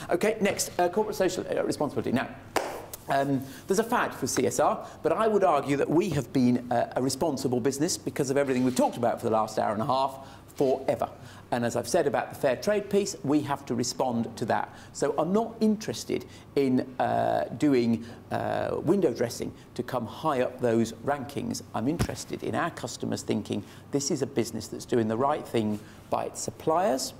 Okay, next, corporate social responsibility. Now, there's a fad for CSR, but I would argue that we have been a responsible business because of everything we've talked about for the last hour and a half forever. And as I've said about the fair trade piece, we have to respond to that. So I'm not interested in doing window dressing to come high up those rankings. I'm interested in our customers thinking this is a business that's doing the right thing by its suppliers,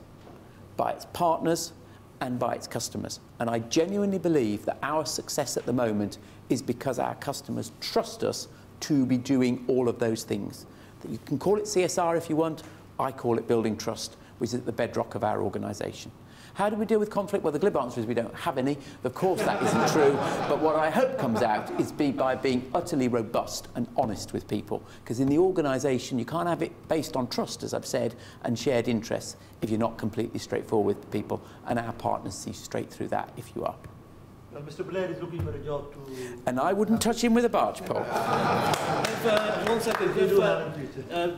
by its partners, and by its customers. And I genuinely believe that our success at the moment is because our customers trust us to be doing all of those things. You can call it CSR if you want. I call it building trust, which is at the bedrock of our organisation. How do we deal with conflict? Well, the glib answer is we don't have any. Of course, that isn't true. But what I hope comes out is by being utterly robust and honest with people. Because in the organisation, you can't have it based on trust, as I've said, and shared interests if you're not completely straightforward with people. And our partners see straight through that if you are. Well, Mr. Blair is looking for a job to... And I wouldn't touch him with a barge pole. 1 second.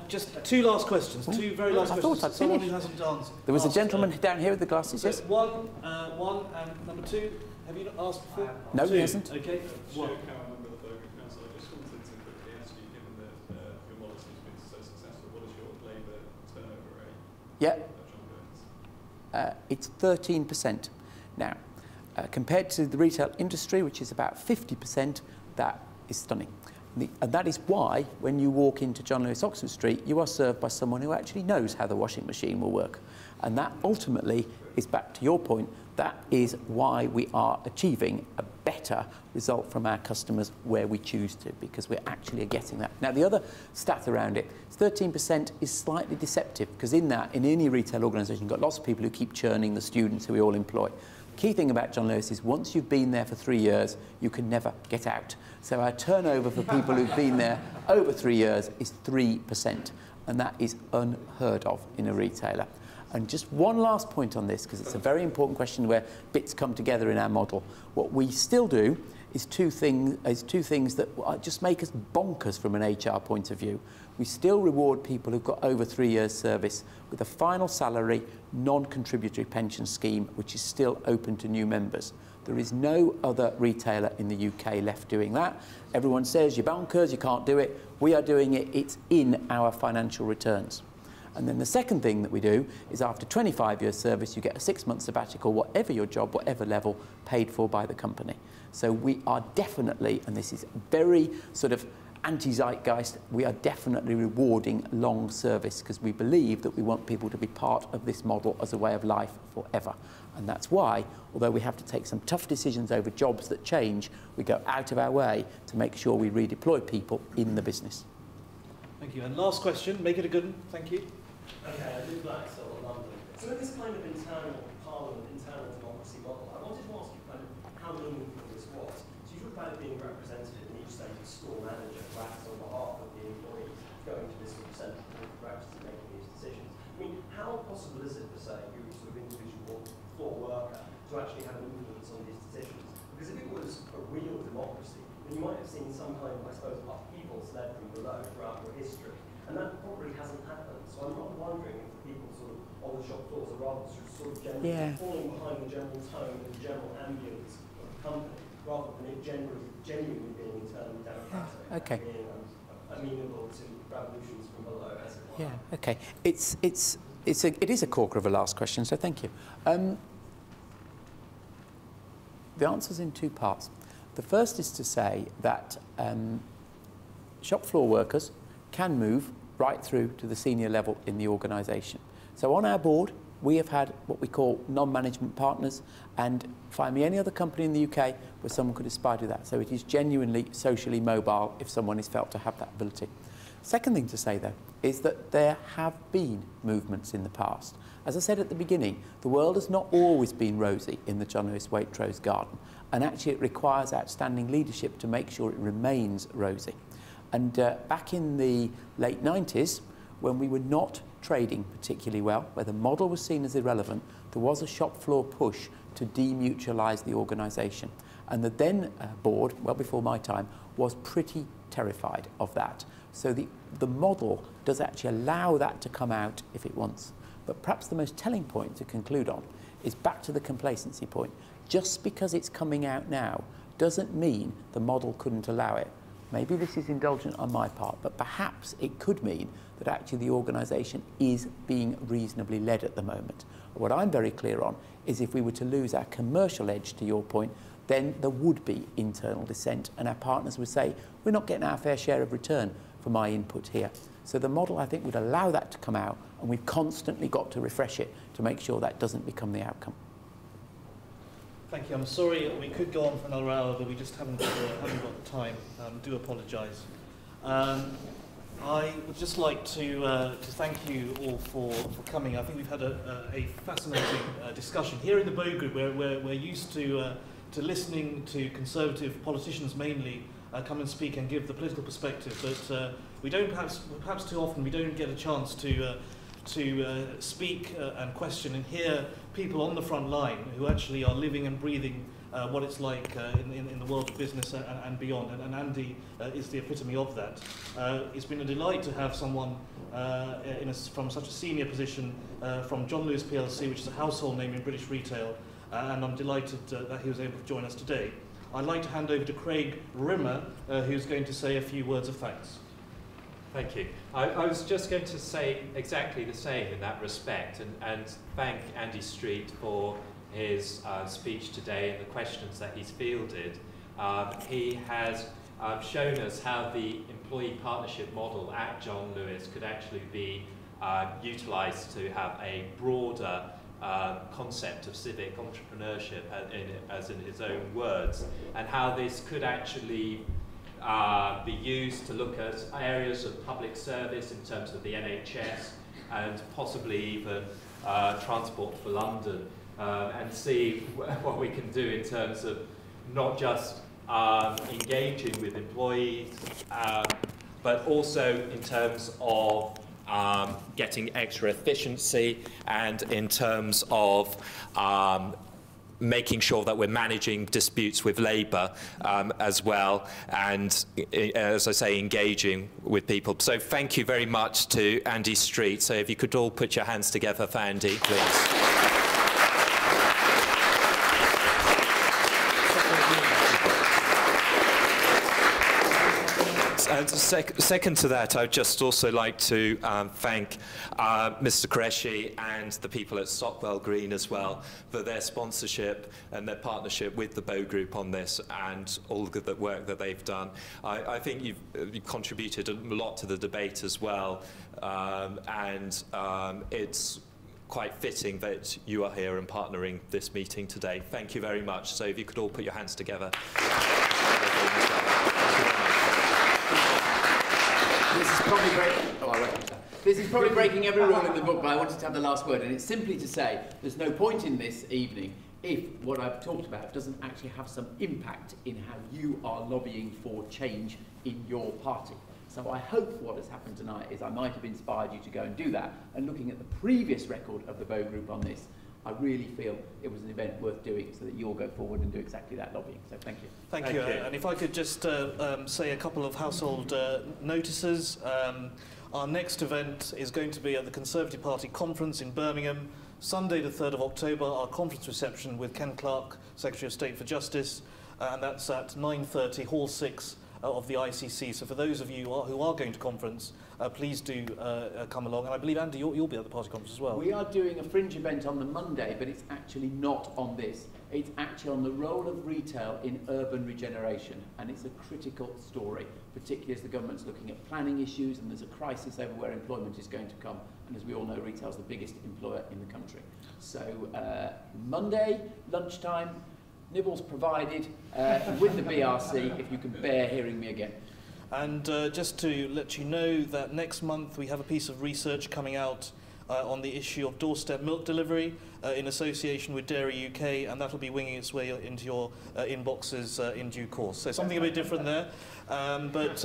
Just two last questions. Two very last questions. I'd Someone who hasn't answered. There was a gentleman down here with the glasses, yes? One and number two. Have you not asked before? No, he hasn't. Okay. One. Yeah. It's 13%. Now, compared to the retail industry, which is about 50%, that is stunning. And that is why, when you walk into John Lewis Oxford Street, you are served by someone who actually knows how the washing machine will work. And that ultimately is, back to your point, that is why we are achieving a better result from our customers where we choose to, because we're actually getting that. Now, the other stat around it, 13% is slightly deceptive, because in that, in any retail organisation, you've got lots of people who keep churning the students who we all employ. Key thing about John Lewis is once you've been there for 3 years, you can never get out. So our turnover for people who've been there over 3 years is 3%, and that is unheard of in a retailer. And just one last point on this, because it's a very important question where bits come together in our model. What we still do is two things that just make us bonkers from an HR point of view. We still reward people who've got over 3 years service with a final salary, non-contributory pension scheme, which is still open to new members. There is no other retailer in the UK left doing that. Everyone says you're bonkers, you can't do it. We are doing it. It's in our financial returns. And then the second thing that we do is after 25 years service, you get a 6-month sabbatical, whatever your job, whatever level, paid for by the company. So we are definitely, and this is very sort of anti-zeitgeist, we are definitely rewarding long service because we believe that we want people to be part of this model as a way of life forever. And that's why, although we have to take some tough decisions over jobs that change, we go out of our way to make sure we redeploy people in the business. Thank you. And last question, make it a good one. Thank you. Okay, I do black, so London. So in this kind of internal parliament, internal democracy model, I wanted to ask you kind of how meaningful this was. So you talk about it being represented in each stage of store manager who acts on behalf of the employees going to this sort of central practice of making these decisions. I mean, how possible is it for, say, you sort of individual floor worker to actually have an influence on these decisions? Because if it was a real democracy, then you might have seen some kind of, I suppose, upheavals led from below throughout your history. And that probably hasn't happened. So I'm not wondering if the people sort of on the shop floors are rather sort of generally falling behind the general tone and the general ambience of the company, rather than it genuinely being internally democratic, Okay. being amenable to revolutions from below, as it were. Yeah, okay. It is a corker of a last question, so thank you. The answer's in two parts. The first is to say that shop floor workers can move right through to the senior level in the organisation. So on our board, we have had what we call non-management partners, and find me any other company in the UK where someone could aspire to that. So it is genuinely socially mobile if someone is felt to have that ability. Second thing to say, though, is that there have been movements in the past. As I said at the beginning, the world has not always been rosy in the John Lewis Waitrose garden, and actually it requires outstanding leadership to make sure it remains rosy. And back in the late 90s, when we were not trading particularly well, where the model was seen as irrelevant, there was a shop floor push to demutualise the organisation. And the then board, well before my time, was pretty terrified of that. So the model does actually allow that to come out if it wants. But perhaps the most telling point to conclude on is back to the complacency point. Just because it's coming out now doesn't mean the model couldn't allow it. Maybe this is indulgent on my part, but perhaps it could mean that actually the organisation is being reasonably led at the moment. What I'm very clear on is if we were to lose our commercial edge, to your point, then there would be internal dissent, and our partners would say, we're not getting our fair share of return for my input here. So the model, I think, would allow that to come out, and we've constantly got to refresh it to make sure that doesn't become the outcome. Thank you. I'm sorry we could go on for another hour, but we just haven't got the time. Do apologise. I would just like to thank you all for coming. I think we've had a fascinating discussion here in the Bow Group. We're used to listening to Conservative politicians mainly come and speak and give the political perspective, but we don't perhaps too often we don't get a chance to speak and question and hear people on the front line who actually are living and breathing what it's like in the world of business and beyond. And Andy is the epitome of that. It's been a delight to have someone from such a senior position from John Lewis PLC, which is a household name in British retail, and I'm delighted that he was able to join us today. I'd like to hand over to Craig Rimmer, who's going to say a few words of thanks. Thank you. I was just going to say exactly the same in that respect, and thank Andy Street for his speech today and the questions that he's fielded. He has shown us how the employee partnership model at John Lewis could actually be utilised to have a broader concept of civic entrepreneurship, as in his own words, and how this could actually be used to look at areas of public service in terms of the NHS and possibly even Transport for London, and see what we can do in terms of not just engaging with employees, but also in terms of getting extra efficiency, and in terms of making sure that we're managing disputes with labour as well, and as I say, engaging with people. So thank you very much to Andy Street. So if you could all put your hands together for Andy, please. And second to that, I'd just also like to thank Mr. Qureshi and the people at Stockwell Green as well for their sponsorship and their partnership with the Bow Group on this, and all the work that they've done. I think you've contributed a lot to the debate as well, and it's quite fitting that you are here and partnering this meeting today. Thank you very much. So if you could all put your hands together. This is probably breaking every rule in the book, but I wanted to have the last word, and it's simply to say there's no point in this evening if what I've talked about doesn't actually have some impact in how you are lobbying for change in your party. So I hope what has happened tonight is I might have inspired you to go and do that, and looking at the previous record of the Bow Group on this, I really feel it was an event worth doing so that you'll go forward and do exactly that lobbying. So thank you. Thank you. And if I could just say a couple of household notices. Our next event is going to be at the Conservative Party conference in Birmingham, Sunday the 3rd of October, our conference reception with Ken Clarke, Secretary of State for Justice, and that's at 9:30, Hall 6 of the ICC. So for those of you who are going to conference, please do come along. And I believe, Andy, you'll be at the party conference as well. We are doing a fringe event on the Monday, but it's actually not on this. It's actually on the role of retail in urban regeneration, and it's a critical story, particularly as the government's looking at planning issues, and there's a crisis over where employment is going to come, and as we all know, retail is the biggest employer in the country. So Monday, lunchtime, nibbles provided, with the BRC, if you can bear hearing me again. And just to let you know that next month we have a piece of research coming out on the issue of doorstep milk delivery in association with Dairy UK, and that'll be winging its way into your inboxes in due course. So something a bit different there. But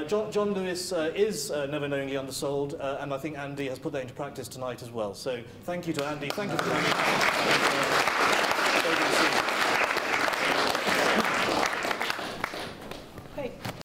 John Lewis is never knowingly undersold, and I think Andy has put that into practice tonight as well. So thank you to Andy. Thank you to Andy.